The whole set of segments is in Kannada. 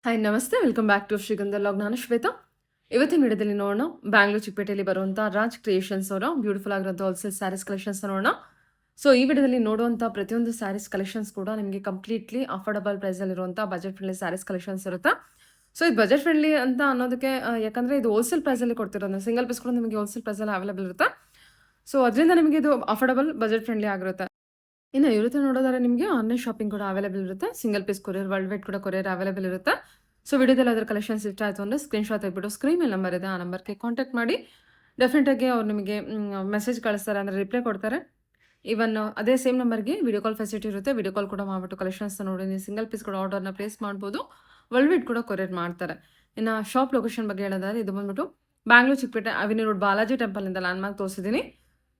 ಹಾಯ್ ನಮಸ್ತೆ welcome back to Shrigandha log. ನಾನು ಶ್ವೇತಾ. ಇವತ್ತಿನ ವಿಡಿಯೋದಲ್ಲಿ ನೋಡೋಣ ಬ್ಯಾಂಗ್ಳೂರ್ ಚಿಕ್ಕಪೇಟೆಯಲ್ಲಿ ಬರುವಂಥ ರಾಜ್ ಕ್ರಿಯೇಷನ್ಸ್ ಅವರ ಬ್ಯೂಟಿಫುಲ್ ಆಗಿರುವಂಥ ಹೋಲ್ಸೇಲ್ ಸ್ಯಾರೀಸ್ ಕಲೆಕ್ಷನ್ಸ್ ನೋಡೋಣ. ಸೊ ಈ ವಿಡಿಯೋದಲ್ಲಿ ನೋಡುವಂಥ ಪ್ರತಿಯೊಂದು ಸ್ಯಾರೀಸ್ ಕಲೆಕ್ಷನ್ಸ್ ಕೂಡ ನಿಮಗೆ ಕಂಪ್ಲೀಟ್ಲಿ ಅಫೋರ್ಡಬಲ್ ಪ್ರೈಸಲ್ಲಿರುವಂಥ ಬಜೆಟ್ ಫ್ರೆಂಡ್ಲಿ ಸ್ಯಾರೀಸ್ ಕಲೆಕ್ಷನ್ಸ್ ಇರುತ್ತೆ. ಸೊ ಇದು ಬಜೆಟ್ ಫ್ರೆಂಡ್ಲಿ ಅಂತ ಅನ್ನೋದಕ್ಕೆ ಯಾಕಂದರೆ ಇದು ಹೋಲ್ಸೇಲ್ ಪ್ರೈಸಲ್ಲಿ ಕೊಡ್ತಿರೋದು, ಸಿಂಗಲ್ ಪೀಸ್ ಕೂಡ ನಿಮಗೆ ಹೋಲ್ಸೇಲ್ ಪ್ರೈಸಲ್ಲಿ ಅವೈಲೇಬಲ್ ಇರುತ್ತೆ. ಸೊ ಅದರಿಂದ ನಿಮಗೆ ಇದು ಅಫೋರ್ಡಬಲ್ ಬಜೆಟ್ ಫ್ರೆಂಡ್ಲಿ ಆಗಿರುತ್ತೆ. ಇನ್ನು ಇರುತ್ತೆ ನೋಡೋದಾದ್ರೆ ನಿಮಗೆ ಆನ್ಲೈನ್ ಶಾಪಿಂಗ್ ಕೂಡ ಅವೈಲೇಬಲ್ ಇರುತ್ತೆ. Single piece courier, world wide ಕೂಡ ಕೊರಿಯರ್ ಅವೈಲೇಬಲ್ ಇರುತ್ತೆ. ಸೊ ವಿಡಿಯೋದಲ್ಲಿ ಅದರ ಕಲೆಕ್ಷನ್ಸ್ ಇಷ್ಟ ಆಯಿತು ಅಂದರೆ ಸ್ಕ್ರೀನ್ಶಾಟ್ ತೆಗೆದ್ಬಿಟ್ಟು ಸ್ಕ್ರೀನ್ ಮೇಲೆ ನಂಬರ್ ಇದೆ, ಆ ನಂಬರ್ಗೆ ಕಾಂಟ್ಯಾಕ್ಟ್ ಮಾಡಿ. ಡೆಫಿನೆಟಾಗಿ ಅವ್ರು ನಿಮಗೆ ಮೆಸೇಜ್ ಕಳಿಸ್ತಾರೆ, ಅಂದರೆ ರಿಪ್ಲೈ ಕೊಡ್ತಾರೆ. ಈವನ್ ಅದೇ ಸೇಮ್ ನಂಬರ್ಗೆ ವಿಡಿಯೋ ಕಾಲ್ ಫೆಸಿಲಿಟಿ ಇರುತ್ತೆ. ವಿಡಿಯೋ ಕಾಲ್ ಕೂಡ ಮಾಡಿಬಿಟ್ಟು ಕಲೆಕ್ಷನ್ಸ್ ನೋಡಿ ನೀವು ಸಿಂಗಲ್ ಪೀಸ್ ಕೂಡ ಆರ್ಡರ್ನ ಪ್ಲೇಸ್ ಮಾಡ್ಬೋದು. ವರ್ಲ್ಡ್ ವೈಡ್ ಕೂಡ ಕೊರಿಯರ್ ಮಾಡ್ತಾರೆ. ಇನ್ನು ಶಾಪ್ ಲೊಕೇಶನ್ ಬಗ್ಗೆ ಹೇಳೋದಾದ್ರೆ ಇದು ಬಂದ್ಬಿಟ್ಟು ಬ್ಯಾಂಗ್ಳೂರ್ ಚಿಕ್ಕಪೇಟೆ ಅವೆನ್ಯೂ ರೋಡ್ ಬಾಲಾಜಿ ಟೆಂಪಲಿಂದ ಲ್ಯಾಂಡ್ಮಾರ್ಕ್ ತೋರಿಸಿದ್ದೀನಿ.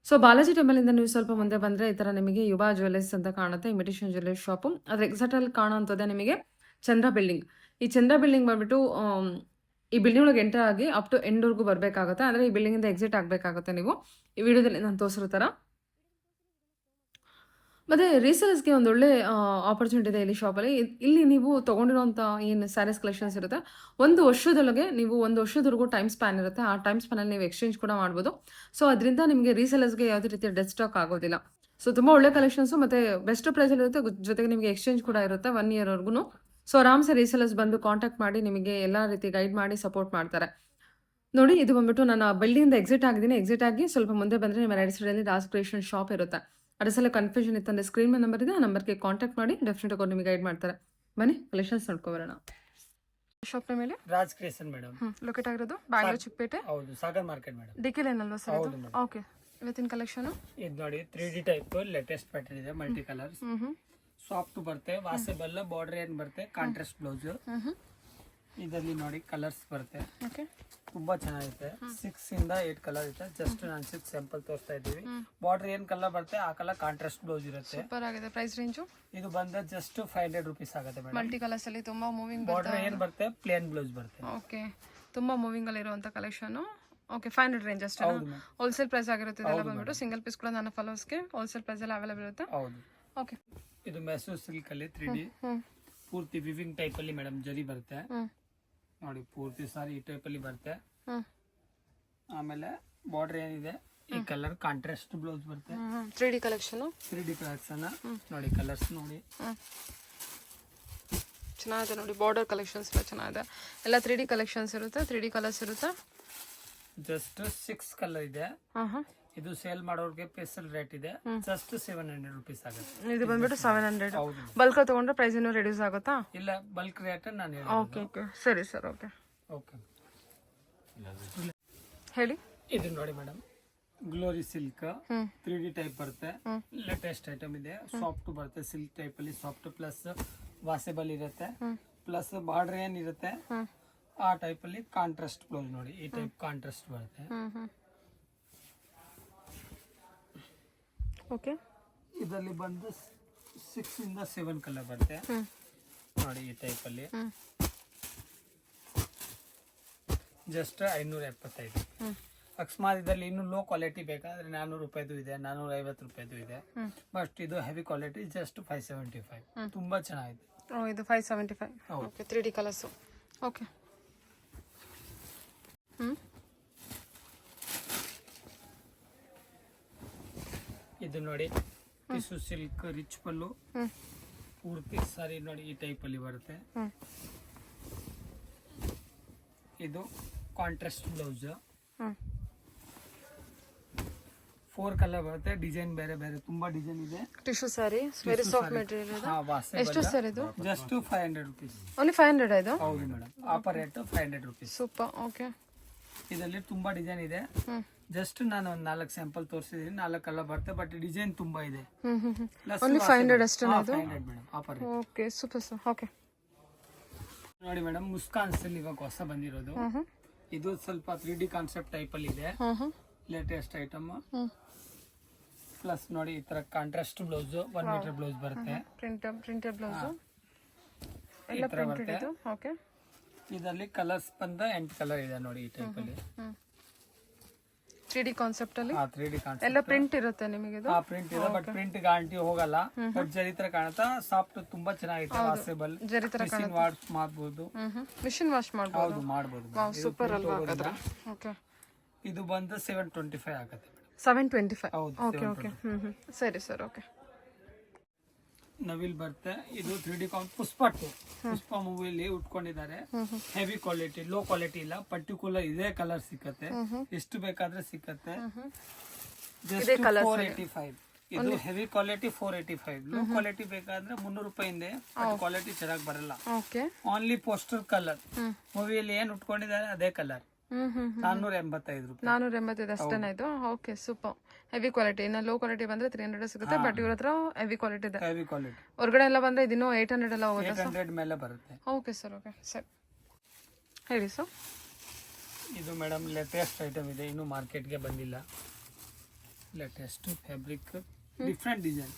ಸೊ ಬಾಲಾಜಿ ಟೆಂಪಲಿಂದ ನೀವು ಸ್ವಲ್ಪ ಮುಂದೆ ಬಂದರೆ ಈ ಥರ ನಿಮಗೆ ಯುವ ಜ್ಯುವೆಲ್ಲರ್ಸ್ ಅಂತ ಕಾಣುತ್ತೆ, ಇಮಿಟೇಷನ್ ಜ್ಯುವೆಲ್ಲರ್ಸ್ ಶಾಪು. ಅದ್ರ ಎಕ್ಸಾಕ್ಟಲ್ಲಿ ಕಾಣೋಂಥದ್ದೇ ನಿಮಗೆ ಚಂದ್ರ ಬಿಲ್ಡಿಂಗ್. ಈ ಚಂದ್ರ ಬಿಲ್ಡಿಂಗ್ ಬಂದ್ಬಿಟ್ಟು ಈ ಬಿಲ್ಡಿಂಗ್ ಒಳಗೆ ಎಂಟರ್ ಆಗಿ ಅಪ್ ಟು ಎಂಡ್ವರೆಗೂ ಬರಬೇಕಾಗುತ್ತೆ. ಅಂದರೆ ಈ ಬಿಲ್ಡಿಂಗಿಂದ ಎಕ್ಸಿಟ್ ಆಗಬೇಕಾಗುತ್ತೆ ನೀವು. ಈ ವಿಡಿಯೋದಲ್ಲಿ ನಾನು ತೋರಿಸಿರೋ ಥರ. ಮತ್ತು ರೀಸೇಲರ್ಸ್ಗೆ ಒಂದು ಒಳ್ಳೆ ಆಪರ್ಚುನಿಟಿ ಇದೆ ಇಲ್ಲಿ ಶಾಪಲ್ಲಿ. ಇಲ್ಲಿ ನೀವು ತೊಗೊಂಡಿರೋಂಥ ಏನು ಸ್ಯಾರೀಸ್ ಕಲೆಕ್ಷನ್ಸ್ ಇರುತ್ತೆ, ಒಂದು ವರ್ಷದೊಳಗೆ ನೀವು ಒಂದು ವರ್ಷದವರೆಗೂ ಟೈಮ್ ಸ್ಪ್ಯಾನ್ ಇರುತ್ತೆ. ಆ ಟೈಮ್ ಸ್ಪ್ಯಾನಲ್ಲಿ ನೀವು ಎಕ್ಸ್ಚೇಂಜ್ ಕೂಡ ಮಾಡ್ಬೋದು. ಸೊ ಅದರಿಂದ ನಿಮಗೆ ರೀಸೇಲರ್ಸ್ಗೆ ಯಾವುದೇ ರೀತಿಯ ಡೆಡ್ ಸ್ಟಾಕ್ ಆಗೋದಿಲ್ಲ. ಸೊ ತುಂಬ ಒಳ್ಳೆ ಕಲೆಕ್ಷನ್ಸು ಮತ್ತು ಬೆಸ್ಟ್ ಪ್ರೈಸಲ್ಲಿರುತ್ತೆ. ಜೊತೆಗೆ ನಿಮಗೆ ಎಕ್ಸ್ಚೇಂಜ್ ಕೂಡ ಇರುತ್ತೆ 1 ಇಯರ್ವರೆಗೂ. ಸೊ ಆರಾಮ್ಸೆ ರೀಸೇಲರ್ಸ್ ಬಂದು ಕಾಂಟ್ಯಾಕ್ಟ್ ಮಾಡಿ ನಿಮಗೆ ಎಲ್ಲ ರೀತಿ ಗೈಡ್ ಮಾಡಿ ಸಪೋರ್ಟ್ ಮಾಡ್ತಾರೆ. ನೋಡಿ ಇದು ಬಂದ್ಬಿಟ್ಟು ನಾನು ಬಿಲ್ಡಿಂಗಿಂದ ಎಕ್ಸಿಟ್ ಆಗಿದ್ದೀನಿ. ಎಕ್ಸಿಟ್ ಆಗಿ ಸ್ವಲ್ಪ ಮುಂದೆ ಬಂದರೆ ನಿಮ್ಮ ರೈಟ್ ಸೈಡಲ್ಲಿ ರಾಜ್ ಕ್ರಿಯೇಷನ್ ಶಾಪ್ ಇರುತ್ತೆ. ಅಡ್ರೆಸ್ಸಲ್ಲಿ ಕನ್ಫ್ಯೂಷನ್ ಇತ್ತಂದರೆ ಸ್ಕ್ರೀನ್ ಮೇಲೆ ನಂಬರ್ ಇದೆ, ಆ ನಂಬರ್ಗೆ ಕಾಂಟ್ಯಾಕ್ಟ್ ಮಾಡಿ. ಡೆಫಿನೆಟಾಗಿ ಅವ್ರು ನಿಮಗೆ ಗೈಡ್ ಮಾಡ್ತಾರೆ. ಬನ್ನಿ ಕಲೆಕ್ಷನ್ಸ್ ನೋಡ್ಕೊಬರೋಣ. ಶಾಪ್ನ ಮೇಲೆ ರಾಜ್ ಕ್ರಿಯೇಷನ್ ಮೇಡಮ್ ಲೊಕೇಟ್ ಆಗಿರೋದು ಬ್ಯಾಂಗ್ಳೂರ್ ಚಿಕ್ಕಪೇಟೆ. ಹೌದು, Sagar market madam. DK line ಅಲ್ವಾ ಸರ್? ಓಕೆ. ಇವತ್ತಿನ ಕಲೆಕ್ಷನ್ ಇದು ನೋಡಿ 3D ಟೈಪ್ ಲೇಟೆಸ್ಟ್ ಪ್ಯಾಟರ್ನ್ ಇದೆ, ಮಲ್ಟಿ ಕಲರ್ಸ್. ಸಾಫ್ಟ್ ಬರುತ್ತೆ, ವಾಸೆಬಲ್, ಬಾರ್ಡರ್ ಏನ್ ಬರುತ್ತೆ, ಕಾಂಟ್ರಾಸ್ಟ್ ಬ್ಲೌಸ್. ಇದರಲ್ಲಿ ನೋಡಿ ಕಲರ್ಸ್ ಬರುತ್ತೆ, ತುಂಬಾ ಚೆನ್ನಾಗಿದೆ. 6 ಇಂದ 8 ಕಲರ್ ಇದೆ. ಜಸ್ಟ್ ನಾನು 6 ಸ್ಯಾಂಪಲ್ ತೋರಿಸ್ತಾ ಇದ್ದೀವಿ. ಬಾರ್ಡರ್ ಏನ್ ಕಲರ್ ಬರುತ್ತೆ ಆ ಕಲರ್ ಕಾಂಟ್ರಾಸ್ಟ್ ಬ್ಲೌಸ್ ಇರುತ್ತೆ. ಸೂಪರ್ ಆಗಿದೆ. ಪ್ರೈಸ್ ರೇಂಜು ಇದು ಬಂದ ಜಸ್ಟ್ 500 ರುಪೀಸ್ ಆಗುತ್ತೆ ಮೇಡಮ್. ಮಲ್ಟಿ ಕಲರ್ಸ್ ಅಲ್ಲಿ ತುಂಬಾ ಮೂವಿಂಗ್ ಬಾರ್ಡರ್ ಏನ್ ಬರುತ್ತೆ ಪ್ಲೇನ್ ಬ್ಲೌಸ್ ಬರುತ್ತೆ. ಓಕೆ, ತುಂಬಾ ಮೂವಿಂಗ್ ಅಲ್ಲಿ ಇರುವಂತ ಕಲೆಕ್ಷನ್. ಓಕೆ, 500 ರೇಂಜ್ ಅಷ್ಟೇ. ಹೋಲ್ಸೇಲ್ ಪ್ರೈಸ್ ಆಗಿರುತ್ತೆ ಇದೆಲ್ಲ ಬಂದ್ಬಿಟ್ಟು. ಸಿಂಗಲ್ ಪೀಸ್ ಕೂಡ ನನ್ನ ಫಾಲೋವರ್ಸ್ಗೆ ಹೋಲ್ಸೇಲ್ ಪ್ರೈಸ್ ಅಲ್ಲಿ ಅವೈಲೇಬಲ್ ಇರುತ್ತೆ. ಹೌದು. ಓಕೆ, ಇದು ಮೆಸೂರ್ ಸಿಲ್ಕ್ ಅಲ್ಲಿ 3D ಪೂರ್ತಿ ವಿವಿಂಗ್ ಟೈಪ್ ಅಲ್ಲಿ ಮೇಡಮ್ ಜರಿ ಬರುತ್ತೆ ನೋಡಿ. ಪೂರ್ತಿ ಸಾರಿ ಈ ಟೈಪ್ ಅಲ್ಲಿ ಬರುತ್ತೆ. ಆಮೇಲೆ ಬಾರ್ಡರ್ ಏನಿದೆ ಈ ಕಲರ್ ಕಾಂಟ್ರಾಸ್ಟ್ ಬ್ಲೌಸ್ ಬರುತ್ತೆ. 3D collection. 3D ಕಲೆಕ್ಷನ್ ನೋಡಿ, ಕಲರ್ಸ್ ನೋಡಿ ಚೆನ್ನಾಗಿದೆ. ನೋಡಿ ಬಾರ್ಡರ್ ಕಲೆಕ್ಷನ್ಸ್ ಎಲ್ಲ ಚೆನ್ನಾಗಿದೆ. ಎಲ್ಲ 3D ಕಲೆಕ್ಷನ್ಸ್ ಇರುತ್ತೆ, 3D ಕಲರ್ಸ್ ಇರುತ್ತೆ. ಜಸ್ಟ್ 6 ಕಲರ್ ಇದೆ. ಇದು ಸೇಲ್ ಮಾಡೋರ್ಗೆ ಸ್ಪೆಷಲ್ ರೇಟ್ ಇದೆ, ಜಸ್ಟ್ 700 ರುಪೀಸ್ ಆಗುತ್ತೆ. ಇದು ಬಂದ್ಬಿಟ್ಟು 700. ಹೌದು. ಬಲ್ಕ್ ತಗೊಂಡ್ರೆ ಪ್ರೈಸ್ ಇನ್ನೂ ರೆಡ್ಯೂಸ್ ಆಗುತ್ತಾ? ಇಲ್ಲ, ಬಲ್ಕ್ ರೇಟ್ ನಾನು ಹೇಳಿ. ಓಕೆ ಓಕೆ, ಸರಿ ಸರ್. ಓಕೆ ಓಕೆ, ಹೇಳಿ. ಇದು ನೋಡಿ madam, glory silk 3D type ಬರುತ್ತೆ. ಲೇಟೆಸ್ಟ್ ಐಟಮ್ ಇದೆ. ಸಾಫ್ಟ್ ಬರುತ್ತೆ, ಸಿಲ್ಕ್ ಟೈಪ್ ಅಲ್ಲಿ ಸಾಫ್ಟ್ ಪ್ಲಸ್ ವಾಸೆಬಲ್ ಇರುತ್ತೆ, ಪ್ಲಸ್ ಬಾರ್ಡರ್ ಏನಿರುತ್ತೆ ಆ ಟೈಪ್ ಅಲ್ಲಿ ಕಾಂಟ್ರಾಸ್ಟ್ ಬ್ಲೌಸ್ ನೋಡಿ. ಈ ಟೈಪ್ ಕಾಂಟ್ರಾಸ್ಟ್ ಬರುತ್ತೆ. ಓಕೆ, ಇದರಲ್ಲಿ ಬಂದು 6 ಇಂದ 7 ಕಲರ್ ಬರುತ್ತೆ ನೋಡಿ. ಈ ಟೈಪ್ ಅಲ್ಲಿ ಜಸ್ಟ್ 575. ಅಕಸ್ಮಾತ್ ಇದರಲ್ಲಿ ಇನ್ನು ಲೋ ಕ್ವಾಲಿಟಿ ಬೇಕಾದ್ರೆ 400 ರೂಪಾಯಿದು ಇದೆ, 450 ರೂಪಾಯಿದು ಇದೆ. ಬಟ್ ಇದು ಹೆವಿ ಕ್ವಾಲಿಟಿ ಜಸ್ಟ್ 575. ತುಂಬಾ ಚೆನ್ನಾಗಿದೆ. ಇದು 575. Okay, 3D colours. ಓಕೆ, ಇದು ನೋಡಿ ಟಿಶ್ಯೂ ಸಿಲ್ಕ್ ರಿಚ್ ಪಲ್ಲು ಪೂರ್ತಿ ಸಾರಿ ನೋಡಿ ಈ ಟೈಪ್ ಅಲ್ಲಿ ಬರುತ್ತೆ. ಇದು ಕಾಂಟ್ರಾಸ್ಟ್ ಬ್ಲೌಸ್. 4 ಕಲರ್ ಬರುತ್ತೆ. ಡಿಸೈನ್ ಬೇರೆ ಬೇರೆ ತುಂಬಾ ಡಿಸೈನ್ ಇದೆ. ಟಿಶ್ಯೂ ಸಾರಿ, ವೆರಿ ಸಾಫ್ಟ್ ಮೆಟೀರಿಯಲ್ ಇದೆ. ಎಷ್ಟು ಸರ್ ಇದು? Just 500 rupees. ಓನ್ಲಿ 500 ಇದು? ಹೌದು madam, offer rate 500 rupees. Super. Okay, ಇದರಲ್ಲಿ ತುಂಬಾ ಡಿಸೈನ್ ಇದೆ. ಜಸ್ಟ್ ನಾನು ಒಂದು 4 ಸ್ಯಾಂಪಲ್ ತೋರಿಸಿದೀನಿ. 4 ಕಲರ್ ಬರುತ್ತೆ, ಬಟ್ ಡಿಸೈನ್ ತುಂಬಾ ಇದೆ. ಓನ್ಲಿ 500 ಅಷ್ಟೇ ಇದು? 500 madam, offer. Okay, super sir. Okay, ನೋಡಿ ಮೇಡಮ್, ಮುಸ್ಕಾನ್ ಸಿಲ್ ಇವಾಗ ಹೊಸ ಬಂದಿರೋದು. ಇದು ಸ್ವಲ್ಪ 3D ಕಾನ್ಸೆಪ್ಟ್ ಟೈಪ್ ಅಲ್ಲಿ ಇದೆ, ಲೇಟೆಸ್ಟ್ ಐಟಮ್. ಪ್ಲಸ್ ನೋಡಿ ಈ ತರ ಕಾಂಟ್ರಾಸ್ಟ್ ಬ್ಲೌಸ್, 1 ಮೀಟರ್ ಬ್ಲೌಸ್ ಬರುತ್ತೆ. ಪ್ರಿಂಟೆಡ್ ಬ್ಲೌಸ್ ಈ ತರ ಬರುತ್ತೆ. ಓಕೆ, ಇದರಲ್ಲಿ ಕಲರ್ಸ್ ಬಂದ 8 ಕಲರ್ ಇದೆ ನೋಡಿ ಈ ಟೈಪ್ ಅಲ್ಲಿ. 3D ಕಾನ್ಸೆಪ್ಟ್ ಅಲ್ಲಿ 3D ಕಾಣಿಸುತ್ತೆ. ಎಲ್ಲ ಪ್ರಿಂಟ್ ಇರುತ್ತೆ ನಿಮಗೆ ಇದು. ಪ್ರಿಂಟ್ ಇದೆ, ಬಟ್ ಪ್ರಿಂಟ್ ಗ್ಯಾರಂಟಿ ಹೋಗಲ್ಲ. ಬಟ್ ಜರಿ ತರ ಕಾಣುತ್ತಾ, ಸಾಫ್ಟ್ ತುಂಬಾ ಚೆನ್ನಾಗಿದೆ, ವಾಷೇಬಲ್, ಜರಿ ತರ ಮಿಷಿನ್ ವಾಶ್ ಮಾಡಬಹುದು. ಮಿಷಿನ್ ವಾಶ್ ಮಾಡಬಹುದು. ಹೌದು, ಮಾಡಬಹುದು. ಸೂಪರ್ ಅಲ್ವಾ ಹಾಗಾದ್ರೆ. ಓಕೆ, ಇದು ಬಂದು 725 ಆಗುತ್ತೆ. 725. ಹೌದು, ಓಕೆ ಓಕೆ. ಸರಿ ಸರ್. ಓಕೆ, ನವಿಲ್ ಬರುತ್ತೆ. ಇದು 3D ಪುಷ್ಪ 2 ಪುಷ್ಪ ಮೂವಿಲಿ ಉಟ್ಕೊಂಡಿದ್ದಾರೆ. ಹೆವಿ ಕ್ವಾಲಿಟಿ, ಲೋ ಕ್ವಾಲಿಟಿ ಇಲ್ಲ, ಪರ್ಟಿಕ್ಯುಲರ್ ಇದೇ ಕಲರ್ ಸಿಕ್ಕತ್ತೆ, ಎಷ್ಟು ಬೇಕಾದ್ರೆ ಸಿಕ್ಕತ್ತೆ. ಜಸ್ಟ್ 485. ಇದು ಹೆವಿ ಕ್ವಾಲಿಟಿ 485. ಲೋ ಕ್ವಾಲಿಟಿ ಬೇಕಾದ್ರೆ 300 ರೂಪಾಯಿಂದೆ, ಕ್ವಾಲಿಟಿ ಚೆನ್ನಾಗಿ ಬರಲ್ಲ. ಓಕೆ, ಓನ್ಲಿ ಪೋಸ್ಟರ್ ಕಲರ್, ಮೂವಿಯಲ್ಲಿ ಏನ್ ಉಟ್ಕೊಂಡಿದ್ದಾರೆ ಅದೇ ಕಲರ್. 485 ರೂಪಾಯಿ. 485 ಅಷ್ಟೇನಾ ಇದು? Okay, super. Heavy quality. ಇನ್ನು ಲೋ ಕ್ವಾಲಿಟಿ ಬಂದ್ರೆ 300 ಸಿಗುತ್ತೆ, ಬಟ್ ಇವ್ರ ಹತ್ರ ಹೆವಿ ಕ್ವಾಲಿಟಿ ಇದೆ. Heavy quality. ಹೊರಗಡೆ ಎಲ್ಲ ಬಂದ್ರೆ ಇದಿನ್ನೂ 800 ಎಲ್ಲ ಹೋಗುತ್ತೆ. 800 ಮೇಲೆ ಬರುತ್ತೆ. Okay sir. ಓಕೆ ಸರ್, ಹೇಳಿ ಸರ್. ಇದು ಮೇಡಮ್ ಲೇಟೆಸ್ಟ್ ಐಟಮ್ ಇದೆ, ಇನ್ನು ಮಾರ್ಕೆಟ್ಗೆ ಬಂದಿಲ್ಲ. ಲೇಟೆಸ್ಟ್ ಫ್ಯಾಬ್ರಿಕ್, ಡಿಫ್ರೆಂಟ್ ಡಿಸೈನ್,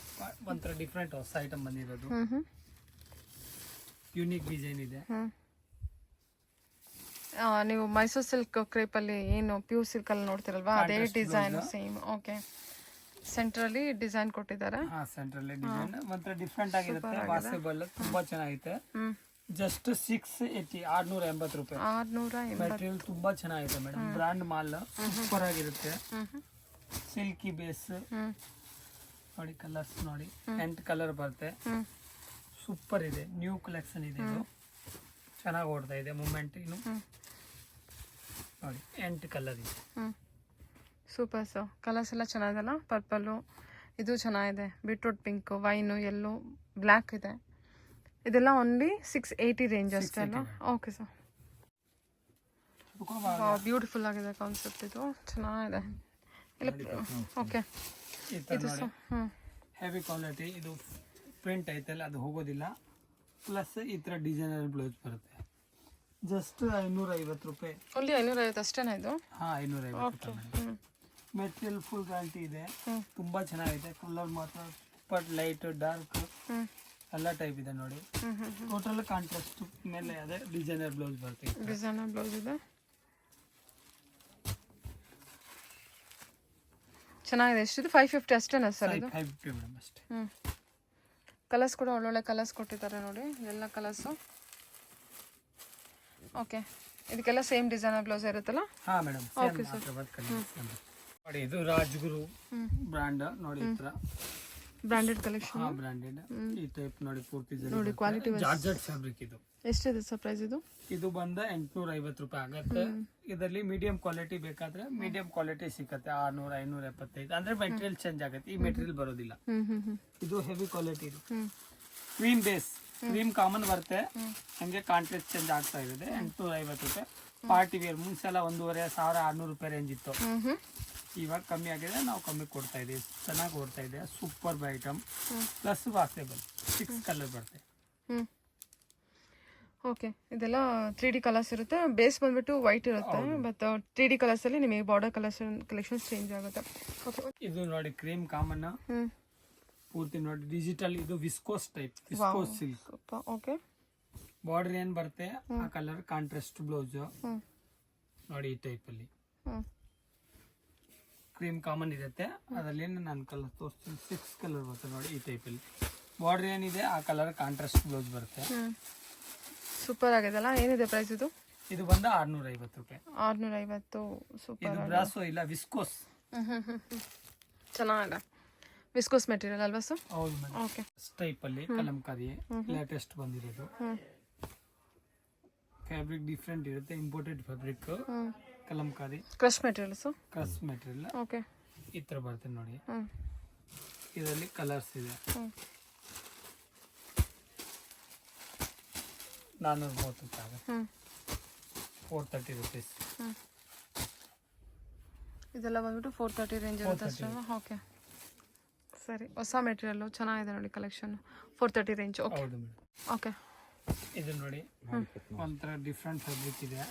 ಒಂಥರ ಡಿಫ್ರೆಂಟ್ ಹೊಸ ಐಟಮ್ ಬಂದಿರೋದು. ಯೂನಿಕ್ ಡಿಸೈನ್ ಇದೆ. ನೀವು ಮೈಸೂರು ಸಿಲ್ಕ್ ಕ್ರೇಪ್ ಅಲ್ಲಿ ಏನು ಪ್ಯೂರ್ ಸಿಲ್ಕ್ ಅಲ್ಲಿ ನೋಡ್ತಿರಲ್ವಾ, ಅದೇ ಡಿಸೈನ್ ಸೇಮ್. ಓಕೆ, ಸೆಂಟ್ರಲ್ಲಿ ಡಿಸೈನ್ ಕೊಟ್ಟಿದ್ದಾರೆ. ಸೆಂಟ್ರಲ್ಲಿ ಡಿಸೈನ್ ಒಂಥರ ಡಿಫ್ರೆಂಟ್ ಆಗಿರುತ್ತೆ, ವಾಷೇಬಲ್, ತುಂಬಾ ಚೆನ್ನಾಗಿದೆ. ಜಸ್ಟ್ 680, 680 ರೂಪಾಯಿ. 680. ಮೆಟೀರಿಯಲ್ ತುಂಬಾ ಚೆನ್ನಾಗಿದೆ ಮೇಡಮ್, ಬ್ರಾಂಡ್ ಮಾಲ್, ಸೂಪರ್ ಆಗಿರುತ್ತೆ. ಸಿಲ್ಕಿ ಬೇಸ್ ನೋಡಿ, ಕಲರ್ಸ್ ನೋಡಿ, 8 ಕಲರ್ ಬರುತ್ತೆ. ಸೂಪರ್ ಇದೆ, ನ್ಯೂ ಕಲೆಕ್ಷನ್ ಇದೆ. ಇದು ಚೆನ್ನಾಗಿ ಓಡ್ತಾ ಇದೆ, ಮೂಮೆಂಟ್. ಇನ್ನು ನೋಡಿ 8 ಕಲರ್ ಇದೆ. Super sir. ಕಲರ್ಸ್ ಎಲ್ಲ ಚೆನ್ನಾಗಿದೆಲ್ಲ. ಪರ್ಪಲ್ಲು ಇದು ಚೆನ್ನಾಗಿದೆ, ಬೀಟ್ರೂಟ್ ಪಿಂಕ್, ವೈನು, ಎಲ್ಲೋ, ಬ್ಲ್ಯಾಕ್ ಇದೆ. ಇದೆಲ್ಲ ಓನ್ಲಿ 680 ರೇಂಜ್ ಅಷ್ಟೇ ಅಲ್ಲ? Okay sir. ಬ್ಯೂಟಿಫುಲ್ ಆಗಿದೆ ಕಾನ್ಸೆಪ್ಟ್, ಇದು ಚೆನ್ನಾಗಿದೆ. ಓಕೆ, ಇದು ಸರ್ ಹೆವಿ ಕ್ವಾಲಿಟಿ. ಇದು ಪ್ರಿಂಟ್ ಐತಲ್ಲ, ಅದು ಹೋಗೋದಿಲ್ಲ. ಪ್ಲಸ್ ಈ ತರ ಡಿಸೈನರ್ ಬ್ಲೌಸ್ ಬರುತ್ತೆ. ಜಸ್ಟ್ 550 ರೂಪಾಯಿ. ಓನ್ಲಿ 550 ಅಷ್ಟೇನಾ ಇದು? 550 ರೂಪಾಯಿ. ಮೆಟೀರಿಯಲ್ ಫುಲ್ ಗ್ಯಾರಂಟಿ ಇದೆ, ತುಂಬಾ ಚೆನ್ನಾಗಿದೆ. ಕಲರ್ ಮಾತ್ರ ಸೂಪರ್, ಲೈಟ್, ಡಾರ್ಕ್ ಎಲ್ಲ ಟೈಪ್ ಇದೆ ನೋಡಿ. ಟೋಟಲ್ ಕಾಂಟ್ರಾಸ್ಟ್ ಮೇಲೆ ಅದೇ ಡಿಸೈನರ್ ಬ್ಲೌಸ್ ಬರುತ್ತೆ. ಡಿಸೈನರ್ ಬ್ಲೌಸ್ ಇದೆ, ಚೆನ್ನಾಗಿದೆ. ಎಷ್ಟಿದೆ? 550 ಅಷ್ಟೇನಾ ಸರ್ ಇದು? 550 ಮೇಡಮ್ ಅಷ್ಟೇ. ಕಲರ್ಸ್ ಕೂಡ ಒಳ್ಳೊಳ್ಳೆ ಕಲರ್ಸ್ ಕೊಟ್ಟಿದ್ದಾರೆ ನೋಡಿ, ಎಲ್ಲ ಕಲರ್ಸು. ಓಕೆ, ಇದಕ್ಕೆಲ್ಲ ಸೇಮ್ ಡಿಸೈನರ್ ಬ್ಲೌಸ್ ಇರುತ್ತಲ್ಲ? ಹಾ ಮೇಡಮ್. Okay sir. ನೋಡಿ, ಇದು ರಾಜ್ಗುರು ಬ್ರ್ಯಾಂಡ್ ನೋಡಿ, ಈ ತರ ಬ್ರಾಂಡೆಡ್ ಕಲೆಕ್ಷನ್. ಬ್ರಾಂಡೆಡ್ ಈ ಟೈಪ್ ನೋಡಿ, ಪೂರ್ತಿ ನೋಡಿ ಕ್ವಾಲಿಟಿ. Georgette fabric. ಇದು ಎಷ್ಟಿದೆ ಸರ್ ಪ್ರೈಸ್ ಇದು? ಇದು ಬಂದ 850 ರೂಪಾಯಿ ಆಗುತ್ತೆ. ಇದರಲ್ಲಿ ಮೀಡಿಯಂ ಕ್ವಾಲಿಟಿ ಬೇಕಾದ್ರೆ ಮೀಡಿಯಂ ಕ್ವಾಲಿಟಿ ಸಿಕ್ಕತ್ತೆ, 600, 575. ಅಂದ್ರೆ ಮೆಟೀರಿಯಲ್ ಚೇಂಜ್ ಆಗುತ್ತೆ, ಈ ಮೆಟೀರಿಯಲ್ ಬರೋದಿಲ್ಲ. ಇದು ಹೆವಿ ಕ್ವಾಲಿಟಿ. ಇದು ಕ್ರೀಮ್ ಬೇಸ್, ಕ್ರೀಮ್ ಕಾಮನ್ ಬರುತ್ತೆ, ಹಂಗೆ ಕಾಂಟ್ರಾಸ್ಟ್ ಚೇಂಜ್ ಆಗ್ತಾ ಇದೆ. 850 ರೂಪಾಯಿ. ಪಾರ್ಟಿ ವೇರ್ ಮುಂಚೆ ಎಲ್ಲ 1500-1600 ರೂಪಾಯಿ ರೇಂಜ್ ಇತ್ತು. ಇವಾಗ ಕಮ್ಮಿ ಆಗಿದೆ, ನಾವು ಕಮ್ಮಿ ಕೊಡ್ತಾ ಇದೀವಿ. ಚೆನ್ನಾಗಿ ಓಡ್ತಾ ಇದೆ, super item. Plus washable, 6 colour ಬರುತ್ತೆ. ಓಕೆ, ಇದೆಲ್ಲ 3D ಕಲರ್ಸ್ ಇರುತ್ತೆ. ಬೇಸ್ ಬಂದ್ಬಿಟ್ಟು ವೈಟ್ ಇರುತ್ತೆ, ಬಟ್ 3D ಕಲರ್ಸ್ ಅಲ್ಲಿ ನಿಮಗೆ ಬಾರ್ಡರ್ ಕಲೆಕ್ಷನ್ಸ್ ಚೇಂಜ್ ಆಗುತ್ತೆ. ಇದು ನೋಡಿ ಕ್ರೀಮ್ ಕಾಮನ್, ಪೂರ್ತಿ ನೋಡಿ ಡಿಜಿಟಲ್. ಇದು viscose type, viscose silk. Okay, border ಏನ್ ಬರುತ್ತೆ ಆ ಕಲರ್, ಕಾಂಟ್ರಾಸ್ಟ್ ಬ್ಲೌಸ್ ನೋಡಿ. ಈ ಟೈಪ್ ಅಲ್ಲಿ ಕ್ರೀಮ್ ಕಾಮನ್ ಇರುತ್ತೆ, ಅದರಲ್ಲಿ ನಾನು ಕಲರ್ ತೋರಿಸ್ತೀನಿ. 6 ಕಲರ್ ಬರುತ್ತೆ ನೋಡಿ. ಈ ಟೈಪ್ ಅಲ್ಲಿ ಬಾರ್ಡರ್ ಏನಿದೆ ಆ ಕಲರ್, ಕಾಂಟ್ರಾಸ್ಟ್ ಬ್ಲೌಸ್ ಬರುತ್ತೆ. ಸೂಪರ್ ಆಗಿದೆಲ್ಲ. ಏನಿದೆ ಪ್ರೈಸ್ ಇದು? ಇದು ಬಂದ 650 ರೂಪಾಯಿ. 650. ಸೂಪರ್. ಇದು ಬ್ರಾಸೋ ಇಲ್ಲ, ವಿಸ್ಕೋಸ್. ಚೆನ್ನಾಗಿದೆ, ವಿಸ್ಕೋಸ್ ಮೆಟೀರಿಯಲ್ ಅಲ್ವಾ ಸರ್? ಹೌದು ಮೇಡಮ್. ಓಕೆ, ಟೈಪ್ ಅಲ್ಲಿ ಕಲಂಕಾರಿ ಲೇಟೆಸ್ಟ್ ಬಂದಿರೋದು. ಫ್ಯಾಬ್ರಿಕ್ ಡಿಫ್ರೆಂಟ್ ಇರುತ್ತೆ, imported fabric. Kalamkari crush material sir? Crush material. Okay, ಈ ತರ ಬರುತ್ತೆ ನೋಡಿ. ಇದರಲ್ಲಿ ಕಲರ್ಸ್ ಇದೆ. 430 ರೂಪಾಯಿ, 430 ರುಪೀಸ್. ಇದೆಲ್ಲ ಬಂದ್ಬಿಟ್ಟು 430 ರೇಂಜ್ ಇರುತ್ತೆ ಅಷ್ಟೇ. ಓಕೆ, ಸರಿ. ಹೊಸ ಮೆಟೀರಿಯಲ್ ಚೆನ್ನಾಗಿದೆ ನೋಡಿ, ಕಲೆಕ್ಷನ್ 430 ರೇಂಜ್. Okay okay. ಇದು ನೋಡಿ, ಒಂಥರ ಡಿಫ್ರೆಂಟ್ ಫ್ಯಾಬ್ರಿಕ್ ಇದೆ.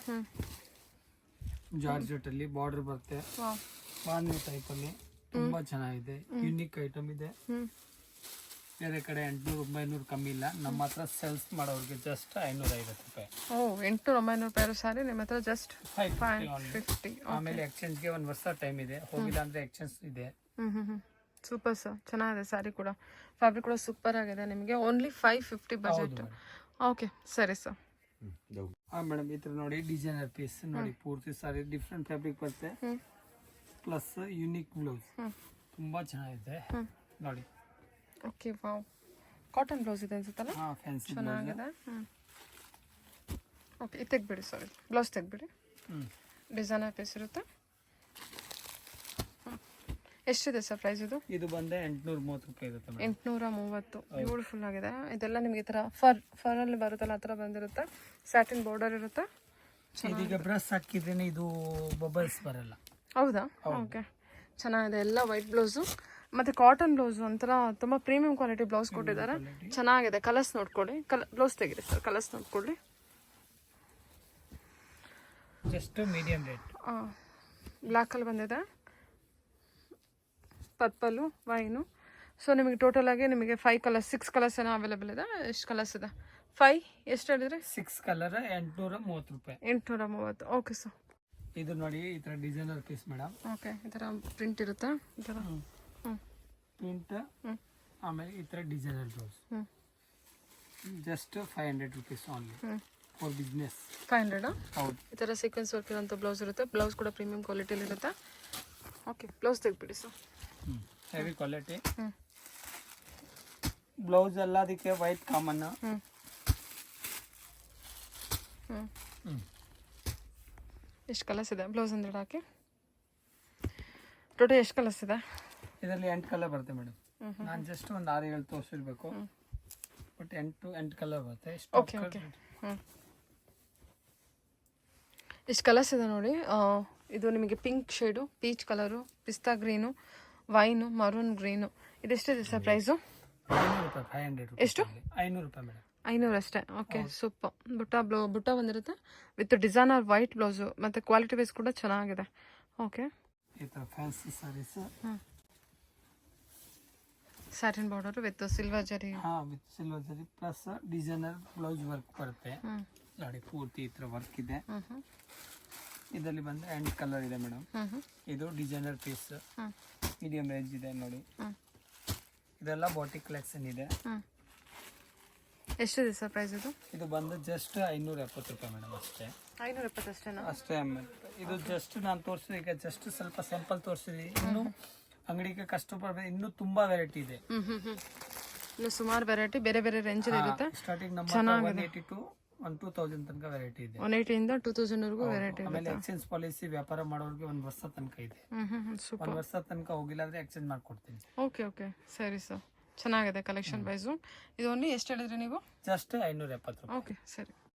ಜಾರ್ಜೆಟ್ ಅಲ್ಲಿ ಬಾರ್ಡರ್ ಬರುತ್ತೆ, ಬಾಂಧಿ ಟೈಪ್ ಅಲ್ಲಿ. ತುಂಬಾ ಚೆನ್ನಾಗಿದೆ, ಯುನಿಕ್ ಐಟಮ್ ಇದೆ. ಬೇರೆ ಕಡೆ 800-900 ಕಮ್ಮಿ ಇಲ್ಲ. ನಮ್ಮ ಹತ್ರ ಸೇಲ್ಸ್ ಮಾಡೋರಿಗೆ ಜಸ್ಟ್ 550 ರೂಪಾಯಿ. ಓ 800-900 ರೂಪಾಯಿ ಸ್ಯಾರಿ ನಿಮ್ಮ ಹತ್ರ ಜಸ್ಟ್ 550. ಆಮೇಲೆ ಎಕ್ಸ್ಚೇಂಜ್ಗೆ 1 ವರ್ಷ ಟೈಮ್ ಇದೆ, ಹೋಗಿಲ್ಲ ಅಂದ್ರೆ ಎಕ್ಸ್ಚೇಂಜ್ ಇದೆ. ಸೂಪರ್ ಸರ್, ಚೆನ್ನಾಗಿದೆ ಸ್ಯಾರಿ ಕೂಡ, ಫ್ಯಾಬ್ರಿಕ್ ಕೂಡ ಸೂಪರ್ ಆಗಿದೆ. ನಿಮಗೆ ಓನ್ಲಿ 550 ಬಜೆಟ್. ಓಕೆ ಸರಿ ಸರ್. ಮೇಡಮ್ ಈ ತರ ನೋಡಿ ಡಿಸೈನರ್ ಪೀಸ್ ನೋಡಿ, ಪೂರ್ತಿ ಸಾರಿ ಡಿಫ್ರೆಂಟ್ ಫ್ಯಾಬ್ರಿಕ್ ಬರುತ್ತೆ, ಪ್ಲಸ್ ಯುನಿಕ್ ಬ್ಲೌಸ್, ತುಂಬಾ ಚೆನ್ನಾಗಿದೆ ನೋಡಿ. ಓಕೆ ವಾವ್, ಕಾಟನ್ ಬ್ಲೌಸ್ ಇದೆ ಅನ್ಸುತ್ತಲ್ಲ, ಫ್ಯಾನ್ಸಿ ಚೆನ್ನಾಗಿದೆ. ಓಕೆ ಇದು ತೆಗ್ಬಿಡಿ, ಸಾರಿ ಬ್ಲೌಸ್ ತೆಗ್ಬಿಡಿ. ಡಿಸೈನರ್ ಪೀಸ್ ಇರುತ್ತೆ. ಎಷ್ಟಿದೆ ಸರ್ ಪ್ರೈಸ್ ಇದು? ಇದು ಬಂದೆ 830 ರೂಪಾಯಿ ಇರುತ್ತೆ. 830. ಬ್ಯೂಟಿಫುಲ್ ಆಗಿದೆ. ಇದೆಲ್ಲ ನಿಮಗೆ ಈ ಥರ ಫರಲ್ಲಿ ಬರುತ್ತಲ್ಲ ಆ ಥರ ಬಂದಿರುತ್ತೆ. ಸ್ಯಾಟಿನ್ ಬಾರ್ಡರ್ ಇರುತ್ತೆ. ಇದೀಗ ಬ್ರಷ್ ಹಾಕಿದ್ದೀನಿ, ಇದು ಬಬಲ್ಸ್ ಬರಲ್ಲ. ಹೌದಾ? ಓಕೆ ಚೆನ್ನಾಗಿದೆ. ಎಲ್ಲ ವೈಟ್ ಬ್ಲೌಸು ಮತ್ತು ಕಾಟನ್ ಬ್ಲೌಸು ಒಂಥರ ತುಂಬ ಪ್ರೀಮಿಯಂ ಕ್ವಾಲಿಟಿ ಬ್ಲೌಸ್ ಕೊಟ್ಟಿದ್ದಾರೆ. ಚೆನ್ನಾಗಿದೆ. ಕಲರ್ಸ್ ನೋಡ್ಕೊಳ್ಳಿ. ಬ್ಲೌಸ್ ತೆಗಿರಿ ಸರ್, ಕಲರ್ಸ್ ನೋಡ್ಕೊಳ್ಳಿ. Just medium rate. ಬ್ಲ್ಯಾಕಲ್ಲಿ ಬಂದಿದೆ, ಪರ್ಪಲು, ವೈನು. ಸೊ ನಿಮಗೆ ಟೋಟಲ್ ಆಗಿ ನಿಮಗೆ 5 ಕಲರ್ಸ್ 6 ಕಲರ್ಸ್ ಏನೋ ಅವೈಲೇಬಲ್ ಇದೆ. ಎಷ್ಟು ಕಲರ್ಸ್ ಇದೆ? 5 ಎಷ್ಟು ಹೇಳಿದ್ರಿ? 6 ಕಲರ್ 830 ರೂಪಾಯಿ. 830. Okay sir. ಇದು ನೋಡಿ ಈ ತರ ಡಿಸೈನರ್ ಪೀಸ್ ಮೇಡಮ್. ಓಕೆ ಈ ಥರ ಪ್ರಿಂಟ್ ಇರುತ್ತೆ, ಈ ಥರ ಪ್ರಿಂಟ್, ಆಮೇಲೆ ಈ ತರ designer blouse. Just 500 rupees only for business. 500. ಹೌದು. ಈ ಥರ ಸೀಕ್ವೆನ್ಸ್ ವರ್ಕ್ ಇರೋಂಥ ಬ್ಲೌಸ್ ಇರುತ್ತೆ. ಬ್ಲೌಸ್ ಕೂಡ ಪ್ರೀಮಿಯಂ ಕ್ವಾಲಿಟಿಲಿ ಇರುತ್ತೆ. ಓಕೆ ಬ್ಲೌಸ್ ತೆಗ್ಬಿಡಿ ಸರ್. ಹೆವಿ ಕ್ವಾಲಿಟಿ ಬ್ಲೌಸ್ ಎಲ್ಲ, ಅದಕ್ಕೆ ವೈಟ್ ಕಾಮನ್. ಎಷ್ಟು ಕಲರ್ಸ್ ಇದೆ ಬ್ಲೌಸ್ ಅಂದ್ರೆ ಹಾಕಿ? ಟೋಟಲ್ ಎಷ್ಟು ಕಲರ್ಸ್ ಇದೆ ಇದರಲ್ಲಿ? 8 ಕಲರ್ ಬರುತ್ತೆ ಮೇಡಮ್. ನಾನು ಜಸ್ಟ್ ಒಂದು 6-7 ತೋರಿಸಿರ್ಬೇಕು, ಬಟ್ 8 ಕಲರ್ ಬರುತ್ತೆ. Okay okay. ಎಷ್ಟು ಕಲರ್ಸ್ ಇದೆ ನೋಡಿ. ಇದು ನಿಮಗೆ pink shade, peach colour, pista green, wine, maroon green. ಇದೆಷ್ಟಿದೆ ಸರ್ ಪ್ರೈಸು? 500 ರೂಪಾಯಿ. 500 ರೂಪಾಯಿ. ಎಷ್ಟು? 500 ರೂಪಾಯಿ ಮೇಡಮ್. 500 ಅಷ್ಟೇ. Okay super. ಬುಟ್ಟ ಬಂದಿರುತ್ತೆ ವಿತ್ ಡಿಸೈನರ್ ವೈಟ್ ಬ್ಲೌಸು, ಮತ್ತು ಕ್ವಾಲಿಟಿ ವೈಸ್ ಕೂಡ ಚೆನ್ನಾಗಿದೆ. ಓಕೆ ಈ ಥರ fancy saris, satin border with silver zari. With silver zari plus designer blouse work ಬರುತ್ತೆ ನೋಡಿ. ಪೂರ್ತಿ ಈ ಥರ ವರ್ಕ್ ಇದೆ. ಇದರಲ್ಲಿ ಬಂದು 8 ಕಲರ್ ಇದೆ ಮೇಡಮ್. ಇದು ಡಿಸೈನರ್ ಪೀಸ್, ಮೀಡಿಯಂ ರೇಂಜ್ ಇದೆ ನೋಡಿ. ಇದೆಲ್ಲ ಬಾಟಿಕ್ ಕಲೆಕ್ಷನ್ ಇದೆ. ಎಷ್ಟಿದೆ ಸರ್ ಪ್ರೈಸ್ ಇದು? ಇದು ಬಂದು ಜಸ್ಟ್ 570 ರೂಪಾಯಿ ಮೇಡಮ್ ಅಷ್ಟೇ. 570 ಅಷ್ಟೇನಾ? ಅಷ್ಟೇ. ಇದು ಜಸ್ಟ್ ನಾನು ತೋರಿಸಿದ, ಈಗ ಜಸ್ಟ್ ಸ್ವಲ್ಪ ಸ್ಯಾಂಪಲ್ ತೋರಿಸಿದ್ವಿ. ಇನ್ನು ಅಂಗಡಿಗೆ ಕಸ್ಟಮರ್ ಇನ್ನೂ ತುಂಬಾ ವೆರೈಟಿ ಇದೆ. ಇನ್ನು ಸುಮಾರು ವೆರೈಟಿ ಬೇರೆ ಬೇರೆ ರೇಂಜ್ ಇರುತ್ತೆ. ಸ್ಟಾರ್ಟಿಂಗ್ ನಮ್ಮ 180 to 2000 ತನಕ ವೆರೈಟಿ ಇದೆ. 180 ಇಂದ 2000 ವರೆಗೂ ವೆರೈಟಿ ಇದೆ. ಆಮೇಲೆ ಎಕ್ಸ್ಚೇಂಜ್ ಪಾಲಿಸಿ ವ್ಯಾಪಾರ ಮಾಡೋರಿಗೆ 1 ವರ್ಷ ತನಕ ಇದೆ. 1 ವರ್ಷ ತನಕ ಹೋಗಿಲ್ಲ ಅಂದ್ರೆ ಎಕ್ಸ್ಚೇಂಜ್ ಮಾಡ್ಕೊಡ್ತೀನಿ. ಓಕೆ ಓಕೆ ಸರಿ ಸರ್, ಚೆನ್ನಾಗಿದೆ ಕಲೆಕ್ಷನ್ ಪ್ರೈಸು. ಇದು ಓನ್ಲಿ ಎಷ್ಟು ಹೇಳಿದ್ರಿ ನೀವು? ಜಸ್ಟ್ 570 ರೂಪಾಯಿ. ಓಕೆ ಸರಿ.